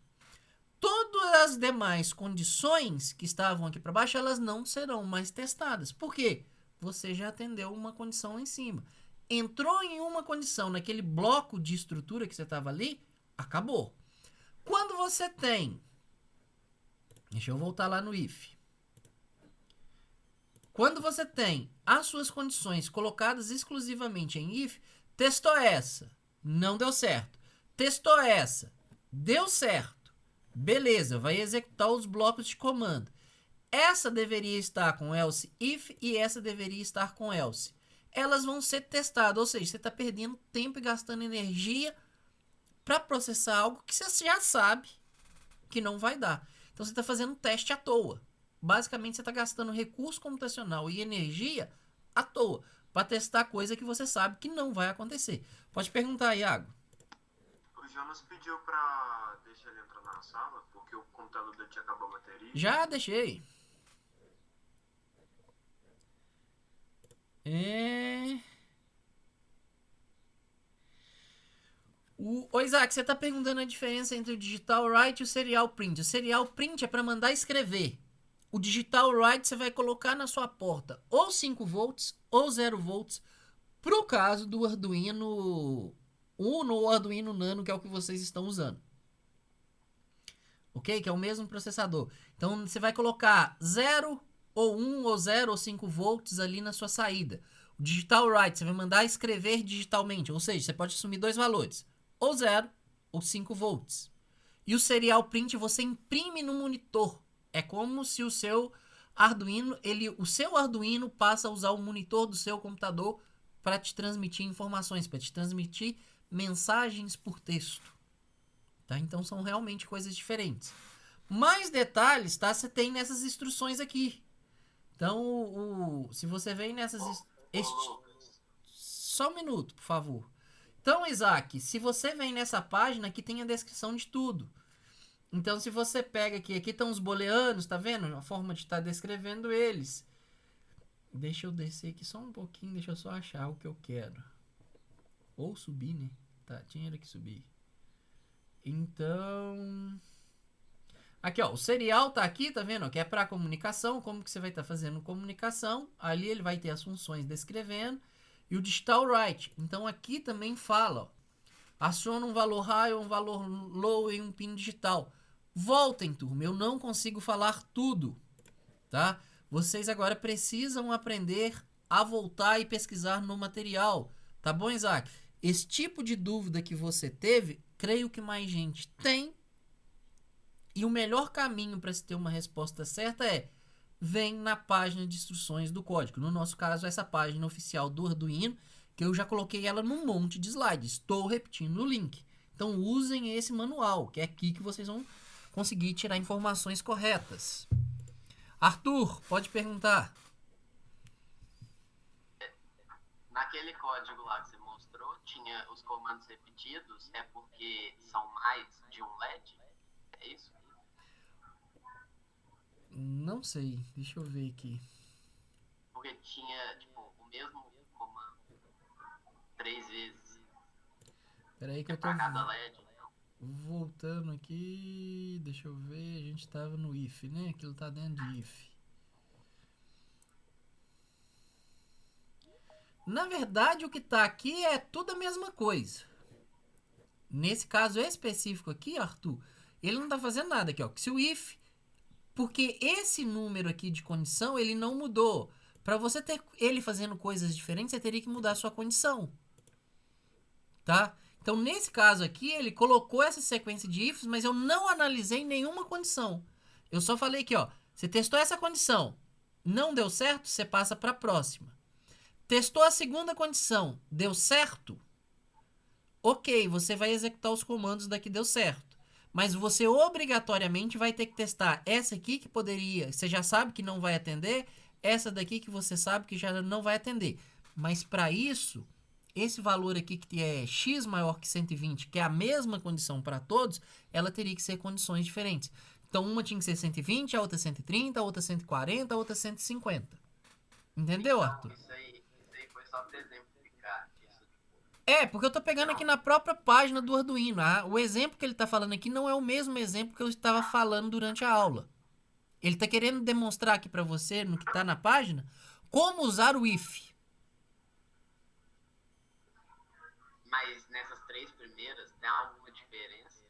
todas as demais condições que estavam aqui para baixo, elas não serão mais testadas. Por quê? Você já atendeu uma condição lá em cima. Entrou em uma condição naquele bloco de estrutura que você estava ali, acabou. Quando você tem... Deixa eu voltar lá no if. Quando você tem as suas condições colocadas exclusivamente em if, testou essa, não deu certo. Testou essa, deu certo. Beleza, vai executar os blocos de comando. Essa deveria estar com else if e essa deveria estar com else. Elas vão ser testadas, ou seja, você está perdendo tempo e gastando energia para processar algo que você já sabe que não vai dar. Então você está fazendo um teste à toa. Basicamente você está gastando recurso computacional e energia à toa para testar coisa que você sabe que não vai acontecer. Pode perguntar, Iago. Ô, Jonas pediu pra deixar ele entrar na sala, porque o computador dele tinha acabado a bateria. Já deixei. Ô Isaac, você tá perguntando a diferença entre o digital write e o serial print. O serial print é para mandar escrever. O digital write você vai colocar na sua porta ou 5 volts ou 0 volts pro caso do Arduino Uno ou Arduino Nano, que é o que vocês estão usando. Ok? Que é o mesmo processador. Então você vai colocar 0 ou 1 ou 0 ou 5 volts ali na sua saída. O digital write você vai mandar escrever digitalmente, ou seja, você pode assumir dois valores, ou 0 ou 5 volts. E o serial print você imprime no monitor. É como se o seu Arduino, o seu Arduino passa a usar o monitor do seu computador para te transmitir informações, para te transmitir mensagens por texto. Tá? Então são realmente coisas diferentes. Mais detalhes, tá? Você tem nessas instruções aqui. Então, se você vem nessas... Só um minuto, por favor. Então, Isaac, se você vem nessa página, aqui tem a descrição de tudo. Então, se você pega aqui estão os booleanos, tá vendo? A forma de estar descrevendo eles. Deixa eu descer aqui só um pouquinho, deixa eu só achar o que eu quero. Ou subir, né? Tá, tinha que subir. Então... Aqui, ó, o serial tá aqui, tá vendo? Que é para comunicação, como que você vai estar fazendo comunicação. Ali ele vai ter as funções descrevendo. E o digital write. Então, aqui também fala, ó. Aciona um valor high ou um valor low em um pin digital. Voltem, turma, eu não consigo falar tudo, tá? Vocês agora precisam aprender a voltar e pesquisar no material, tá bom, Isaac? Esse tipo de dúvida que você teve, creio que mais gente tem. E o melhor caminho para se ter uma resposta certa é: vem na página de instruções do código. No nosso caso, essa página oficial do Arduino, que eu já coloquei ela num monte de slides. Estou repetindo o link. Então, usem esse manual, que é aqui que vocês vão conseguir tirar informações corretas. Arthur, pode perguntar. Naquele código lá que você mostrou, tinha os comandos repetidos, é porque são mais de um LED? É isso? Não sei, deixa eu ver aqui. Porque tinha, tipo, o mesmo comando 3 vezes. Peraí que eu tô pra cada LED, então. voltando aqui. Deixa eu ver, a gente tava no if, né? Aquilo tá dentro de if. Na verdade, o que tá aqui é tudo a mesma coisa. Nesse caso específico aqui, Arthur, ele não tá fazendo nada aqui, ó. Se o if... Porque esse número aqui de condição, ele não mudou. Para você ter ele fazendo coisas diferentes, você teria que mudar a sua condição. Tá? Então, nesse caso aqui, ele colocou essa sequência de ifs, mas eu não analisei nenhuma condição. Eu só falei aqui, ó. Você testou essa condição, não deu certo, você passa para a próxima. Testou a segunda condição, deu certo? Ok, você vai executar os comandos daqui deu certo. Mas você obrigatoriamente vai ter que testar essa aqui que poderia, você já sabe que não vai atender, essa daqui que você sabe que já não vai atender. Mas para isso, esse valor aqui que é x maior que 120, que é a mesma condição para todos, ela teria que ser condições diferentes. Então uma tinha que ser 120, a outra 130, a outra 140, a outra 150. Entendeu, Arthur? Isso aí foi só para exemplificar. Porque eu tô pegando aqui na própria página do Arduino. O exemplo que ele tá falando aqui não é o mesmo exemplo que eu estava falando durante a aula. Ele tá querendo demonstrar aqui para você, no que tá na página, como usar o if. Mas nessas 3 primeiras, tem alguma diferença?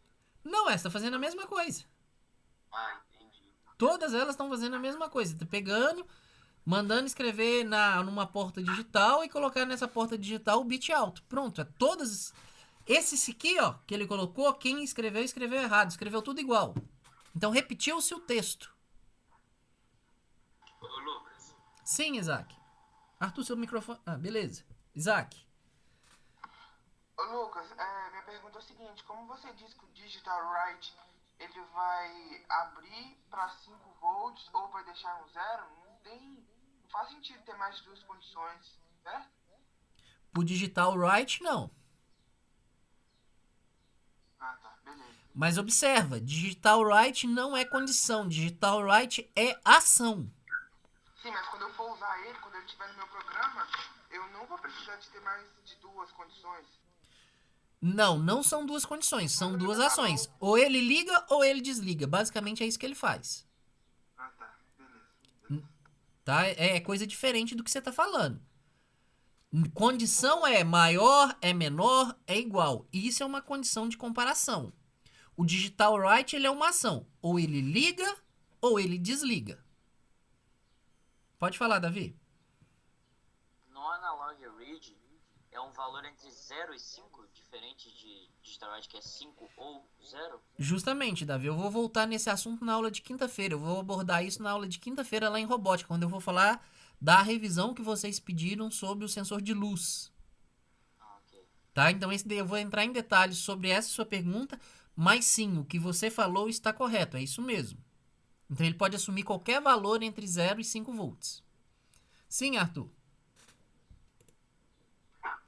Não, essa tá fazendo a mesma coisa. Ah, entendi. Todas elas estão fazendo a mesma coisa. Tá pegando, mandando escrever numa porta digital e colocar nessa porta digital o bit alto. Pronto, é todas... Esse aqui, ó, que ele colocou, quem escreveu errado. Escreveu tudo igual. Então, repetiu-se o texto. Ô, Lucas. Sim, Isaac. Arthur, seu microfone... beleza. Isaac. Ô Lucas, minha pergunta é o seguinte, como você disse que o digital write ele vai abrir para 5 volts ou vai deixar um zero, não faz sentido ter mais de 2 condições, certo? Pro digital write, não. Ah, tá. Beleza. Mas observa, digital write não é condição, digital write é ação. Sim, mas quando eu for usar ele, quando ele estiver no meu programa, eu não vou precisar de ter mais de 2 condições. Não são duas condições, são duas ações. Ou ele liga ou ele desliga. Basicamente é isso que ele faz. Ah, tá. Beleza. Tá? É coisa diferente do que você tá falando. Condição é maior, é menor, é igual. Isso é uma condição de comparação. O digital write ele é uma ação. Ou ele liga ou ele desliga. Pode falar, Davi. No analog read é um valor entre 0 e 5, diferente de digital write que é 5 ou 0? Justamente, Davi, eu vou voltar nesse assunto na aula de quinta-feira. Eu vou abordar isso na aula de quinta-feira lá em robótica, quando eu vou falar da revisão que vocês pediram sobre o sensor de luz. Ah, ok. Tá? Então esse daí eu vou entrar em detalhes sobre essa sua pergunta, mas sim, o que você falou está correto, é isso mesmo. Então ele pode assumir qualquer valor entre 0 e 5 volts. Sim, Arthur.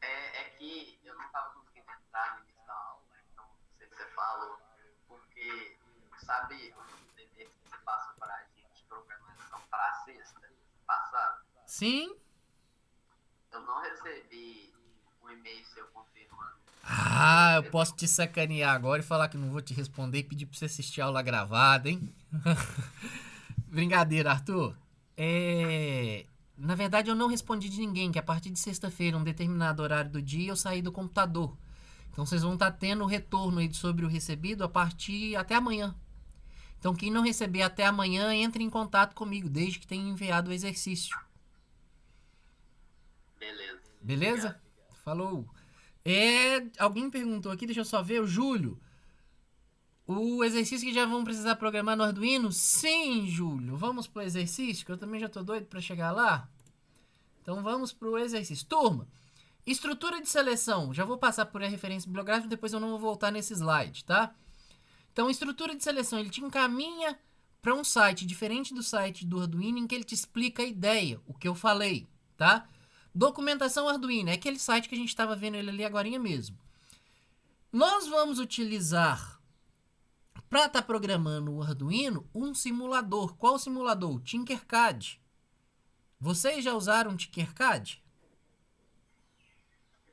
É que eu não estava conseguindo entrar no início da aula, então não sei se você falou, porque sabe o dever que você passa para a gente de programação para a sexta passada? Sim. Eu não recebi um e-mail seu confirmando. Ah, eu posso te sacanear agora e falar que não vou te responder e pedir pra você assistir a aula gravada, hein? Brincadeira, Arthur. Na verdade, eu não respondi de ninguém, que a partir de sexta-feira, um determinado horário do dia, eu saí do computador. Então, vocês vão estar tendo o retorno aí sobre o recebido a partir até amanhã. Então, quem não receber até amanhã, entre em contato comigo, desde que tenha enviado o exercício. Beleza. Beleza? Obrigado. Falou. Alguém perguntou aqui, deixa eu só ver, o Júlio. O exercício que já vão precisar programar no Arduino? Sim, Júlio. Vamos pro exercício, que eu também já tô doido para chegar lá. Então vamos pro exercício. Turma, estrutura de seleção. Já vou passar por a referência bibliográfica, depois eu não vou voltar nesse slide, tá? Então, estrutura de seleção, ele te encaminha para um site diferente do site do Arduino, em que ele te explica a ideia, o que eu falei, tá? Documentação Arduino, é aquele site que a gente estava vendo ele ali agorinha mesmo. Nós vamos utilizar, para estar programando o Arduino, um simulador. Qual simulador? O Tinkercad. Vocês já usaram o Tinkercad?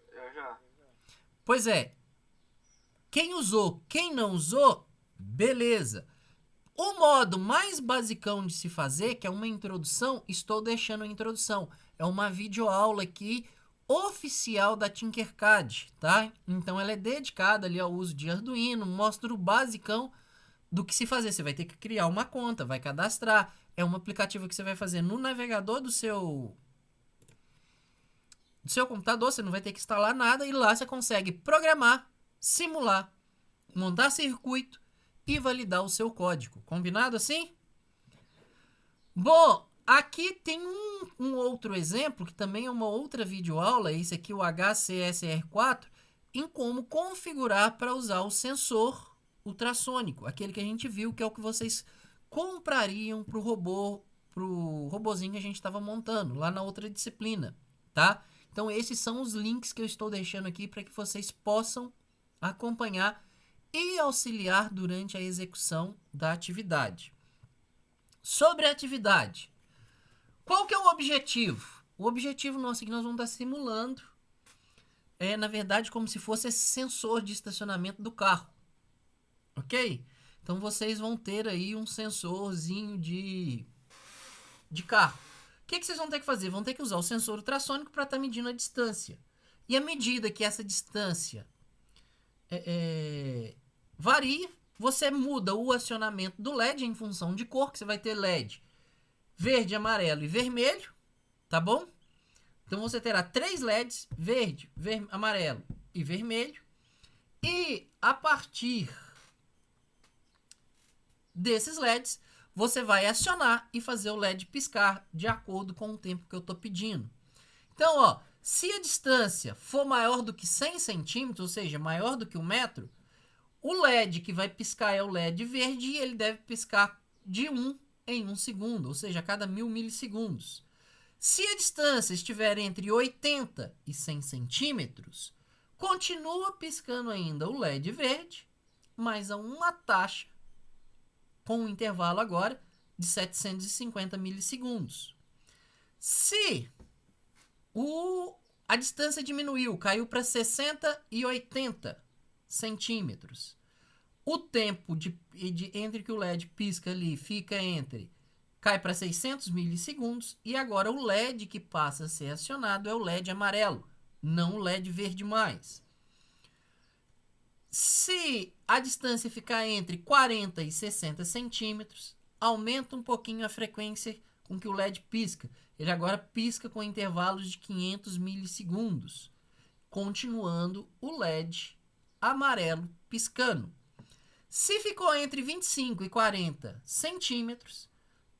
Eu já. Pois é. Quem usou, quem não usou, beleza. O modo mais basicão de se fazer, que é uma introdução, estou deixando a introdução. É uma videoaula aqui oficial da Tinkercad, tá? Então ela é dedicada ali ao uso de Arduino, mostra o basicão do que se fazer. Você vai ter que criar uma conta, vai cadastrar. É um aplicativo que você vai fazer no navegador do seu computador, você não vai ter que instalar nada e lá você consegue programar, simular, montar circuito e validar o seu código. Combinado assim? Bom, aqui tem um outro exemplo, que também é uma outra videoaula, esse aqui, o HCSR4, em como configurar para usar o sensor ultrassônico, aquele que a gente viu, que é o que vocês comprariam para o robozinho que a gente estava montando, lá na outra disciplina, tá? Então, esses são os links que eu estou deixando aqui para que vocês possam acompanhar e auxiliar durante a execução da atividade. Sobre a atividade, qual que é o objetivo? O objetivo nosso é que nós vamos estar simulando, na verdade, como se fosse esse sensor de estacionamento do carro, ok? Então, vocês vão ter aí um sensorzinho de carro. O que vocês vão ter que fazer? Vão ter que usar o sensor ultrassônico para estar medindo a distância. E à medida que essa distância varia, você muda o acionamento do LED em função de cor, que você vai ter LED verde, amarelo e vermelho, tá bom? Então você terá 3 LEDs, verde, amarelo e vermelho. E a partir desses LEDs, você vai acionar e fazer o LED piscar de acordo com o tempo que eu estou pedindo. Então, ó, se a distância for maior do que 100 centímetros, ou seja, maior do que 1 metro, o LED que vai piscar é o LED verde e ele deve piscar de 1 em 1 segundo, ou seja, a cada 1000 milissegundos. Se a distância estiver entre 80 e 100 centímetros, continua piscando ainda o LED verde mas a uma taxa com um intervalo agora de 750 milissegundos. Se a distância diminuiu, caiu para 60 e 80 centímetros, o tempo entre que o LED pisca ali cai para 600 milissegundos, e agora o LED que passa a ser acionado é o LED amarelo, não o LED verde mais. Se a distância ficar entre 40 e 60 centímetros, aumenta um pouquinho a frequência com que o LED pisca. Ele agora pisca com intervalos de 500 milissegundos, continuando o LED amarelo piscando. Se ficou entre 25 e 40 centímetros,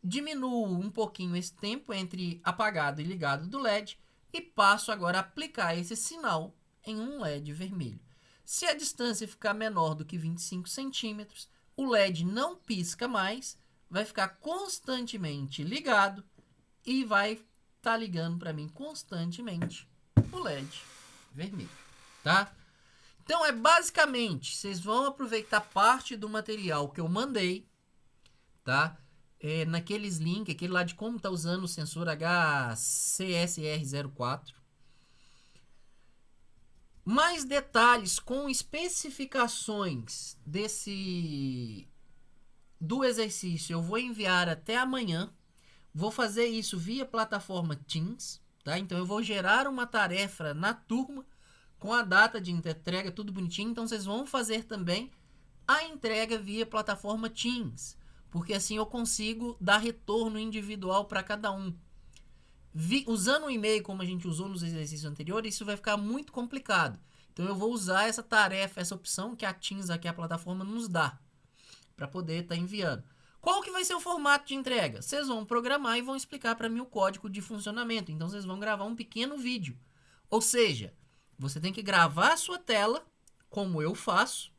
diminuo um pouquinho esse tempo entre apagado e ligado do LED e passo agora a aplicar esse sinal em um LED vermelho. Se a distância ficar menor do que 25 centímetros, o LED não pisca mais, vai ficar constantemente ligado e vai estar ligando para mim constantemente o LED vermelho, tá? Então, basicamente, vocês vão aproveitar parte do material que eu mandei, tá? Naqueles links, aquele lá de como tá usando o sensor HCSR04. Mais detalhes com especificações do exercício eu vou enviar até amanhã. Vou fazer isso via plataforma Teams, tá? Então eu vou gerar uma tarefa na turma com a data de entrega, tudo bonitinho. Então vocês vão fazer também a entrega via plataforma Teams, porque assim eu consigo dar retorno individual para cada um. Usando o e-mail como a gente usou nos exercícios anteriores, isso vai ficar muito complicado. Então eu vou usar essa tarefa, essa opção que a Teams, aqui a plataforma, nos dá para poder estar enviando. Qual que vai ser o formato de entrega? Vocês vão programar e vão explicar para mim o código de funcionamento. Então vocês vão gravar um pequeno vídeo. Ou seja, você tem que gravar a sua tela, como eu faço,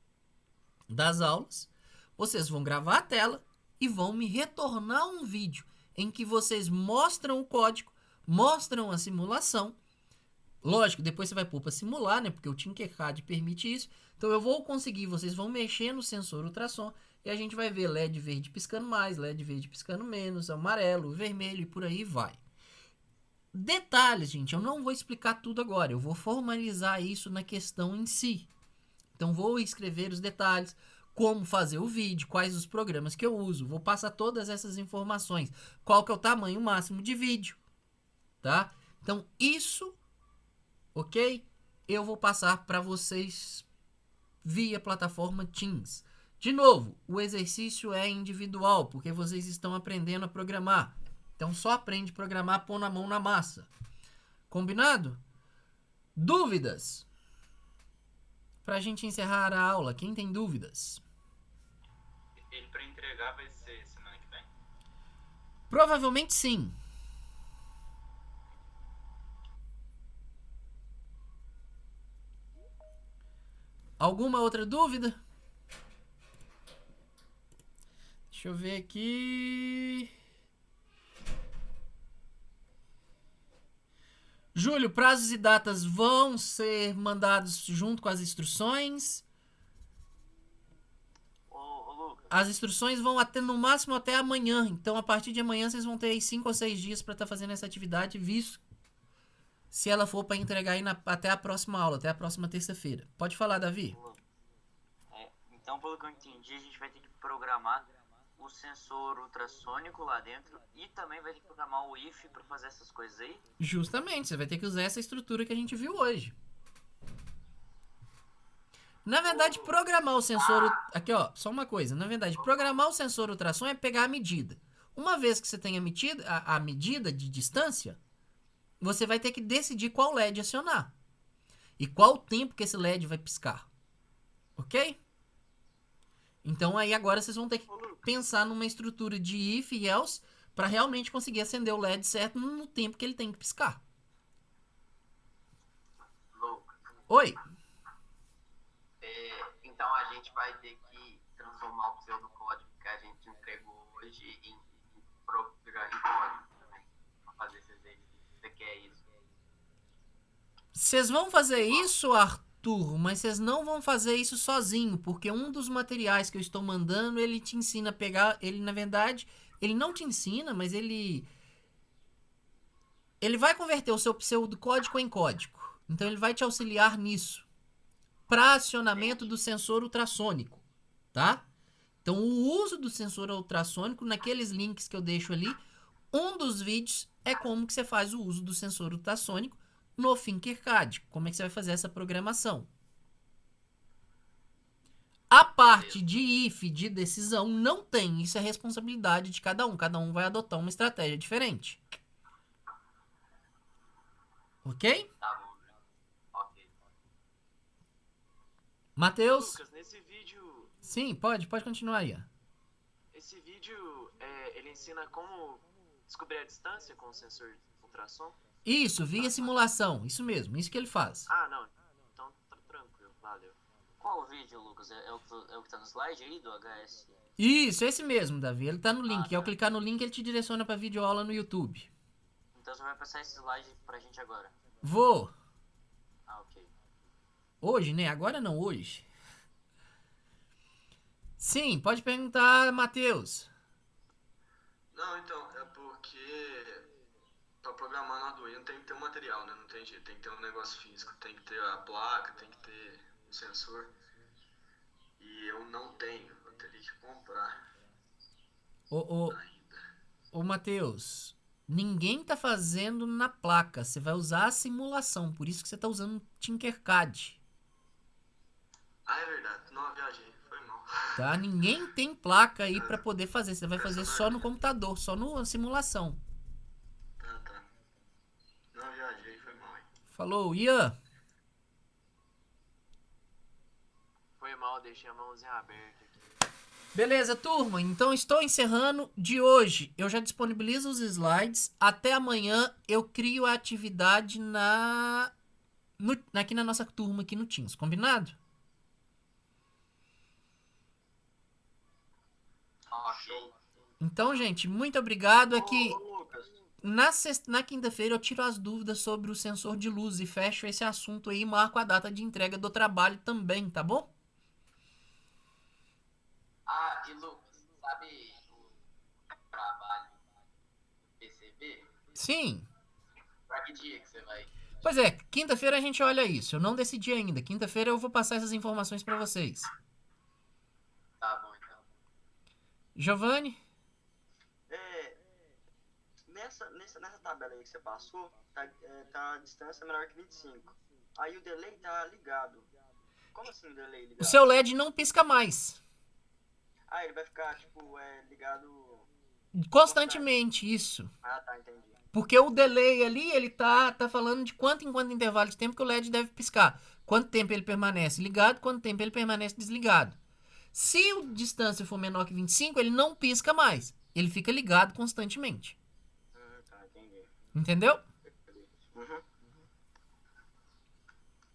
das aulas. Vocês vão gravar a tela e vão me retornar um vídeo em que vocês mostram o código, mostram a simulação. Lógico, depois você vai pôr para simular, né? Porque o Tinkercad permite isso. Então eu vou conseguir, vocês vão mexer no sensor ultrassom e a gente vai ver LED verde piscando mais, LED verde piscando menos, amarelo, vermelho e por aí vai. Detalhes, gente, eu não vou explicar tudo agora. Eu vou formalizar isso na questão em si. Então vou escrever os detalhes, como fazer o vídeo, quais os programas que eu uso. Vou passar todas essas informações. Qual que é o tamanho máximo de vídeo, tá? Então isso, ok? Eu vou passar para vocês via plataforma Teams. De novo, o exercício é individual, porque vocês estão aprendendo a programar. Então só aprende a programar pondo a mão na massa. Combinado? Dúvidas? Pra gente encerrar a aula, quem tem dúvidas? Ele para entregar vai ser semana que vem? Provavelmente sim. Alguma outra dúvida? Deixa eu ver aqui. Júlio, prazos e datas vão ser mandados junto com as instruções. Ô, Lucas, As instruções vão no máximo até amanhã. Então, a partir de amanhã, vocês vão ter aí 5 ou 6 dias para estar fazendo essa atividade, visto se ela for para entregar aí até a próxima aula, até a próxima terça-feira. Pode falar, Davi. então, pelo que eu entendi, a gente vai ter que programar o sensor ultrassônico lá dentro e também vai ter que programar o IF para fazer essas coisas aí. Justamente, você vai ter que usar essa estrutura que a gente viu hoje. Na verdade, programar o sensor... Aqui, ó, só uma coisa. Na verdade, programar o sensor ultrassom é pegar a medida. Uma vez que você tem a medida de distância, você vai ter que decidir qual LED acionar. E qual o tempo que esse LED vai piscar. Ok? Então, aí agora vocês vão ter que pensar numa estrutura de if e else para realmente conseguir acender o LED certo no tempo que ele tem que piscar. Lucas, Oi. então a gente vai ter que transformar o pseudocódigo que a gente entregou hoje em código também, para fazer esse exercício. Você quer isso? Vocês vão fazer isso, Arthur? Turro, mas vocês não vão fazer isso sozinho, porque um dos materiais que eu estou mandando, ele te ensina a pegar, ele na verdade, ele não te ensina, mas ele vai converter o seu pseudocódigo em código. Então ele vai te auxiliar nisso. Para acionamento do sensor ultrassônico, tá? Então o uso do sensor ultrassônico, naqueles links que eu deixo ali, um dos vídeos é como que você faz o uso do sensor ultrassônico no Tinkercad. Como é que você vai fazer essa programação? A parte de if, de decisão, não tem. Isso é responsabilidade de cada um. Cada um vai adotar uma estratégia diferente. Ok? Tá bom, né? Ok. Matheus? Lucas, nesse vídeo, Sim, pode continuar aí. Ó. esse vídeo ele ensina como descobrir a distância com o sensor ultrassom? Isso, via simulação. Isso mesmo, isso que ele faz. Ah, não. Então tá tranquilo, valeu. Qual vídeo, Lucas? É o que tá no slide aí do HS? Isso, esse mesmo, Davi. Ele tá no link. Ao clicar no link, ele te direciona pra videoaula no YouTube. Então você vai passar esse slide pra gente agora. Vou. Ah, ok. Hoje, né? Agora não, hoje. Sim, pode perguntar, Matheus. Não, então, é porque pra programar no Arduino tem que ter um material, né? Não tem jeito, tem que ter um negócio físico, tem que ter a placa, tem que ter o sensor. E eu não tenho, eu teria que comprar ainda. Ô, Matheus, ninguém tá fazendo na placa. Você vai usar a simulação, por isso que você tá usando o Tinkercad. Ah, é verdade, não, viajei, foi mal. Tá? Ninguém tem placa aí pra poder fazer. Você vai fazer só no computador, só na simulação. Tá. Não, viajei, foi mal aí. Falou, Ian. Foi mal, deixei a mãozinha aberta aqui. Beleza, turma. Então estou encerrando de hoje. Eu já disponibilizo os slides. Até amanhã eu crio a atividade aqui na nossa turma, aqui no Teams. Combinado? Ok. Então, gente, muito obrigado. Aqui Ô, Lucas, na quinta-feira eu tiro as dúvidas sobre o sensor de luz e fecho esse assunto aí e marco a data de entrega do trabalho também, tá bom? e Lucas, sabe o trabalho do PCB? Sim. Pra que dia que você vai? Pois é, quinta-feira a gente olha isso. Eu não decidi ainda. Quinta-feira eu vou passar essas informações pra vocês. Tá bom, então. Giovanni? Nessa tabela aí que você passou, tá a distância menor que 25. Aí o delay tá ligado. Como assim o delay ligado? O seu LED não pisca mais. Ah, ele vai ficar, ligado... Constantemente, isso. Ah, tá, entendi. Porque o delay ali, ele tá falando de quanto em quanto intervalo de tempo que o LED deve piscar. Quanto tempo ele permanece ligado, quanto tempo ele permanece desligado. Se a distância for menor que 25, ele não pisca mais. Ele fica ligado constantemente. Tá, entendi. Entendeu? Uhum.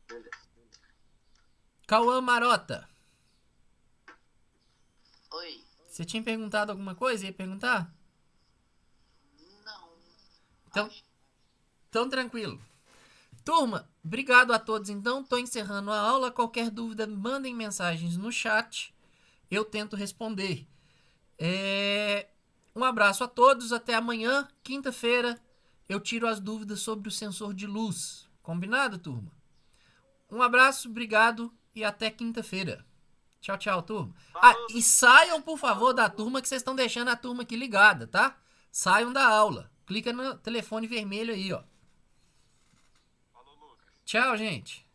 Beleza. Cauã Marota. Oi. Você tinha perguntado alguma coisa? Ia perguntar? Não. Então tranquilo. Turma, obrigado a todos. Então, tô encerrando a aula. Qualquer dúvida, mandem mensagens no chat. Eu tento responder. Um abraço a todos. Até amanhã, quinta-feira, eu tiro as dúvidas sobre o sensor de luz. Combinado, turma? Um abraço, obrigado e até quinta-feira. Tchau, tchau, turma. E saiam, por favor, da turma que vocês estão deixando a turma aqui ligada, tá? Saiam da aula. Clica no telefone vermelho aí, ó. Falou, Lucas. Tchau, gente.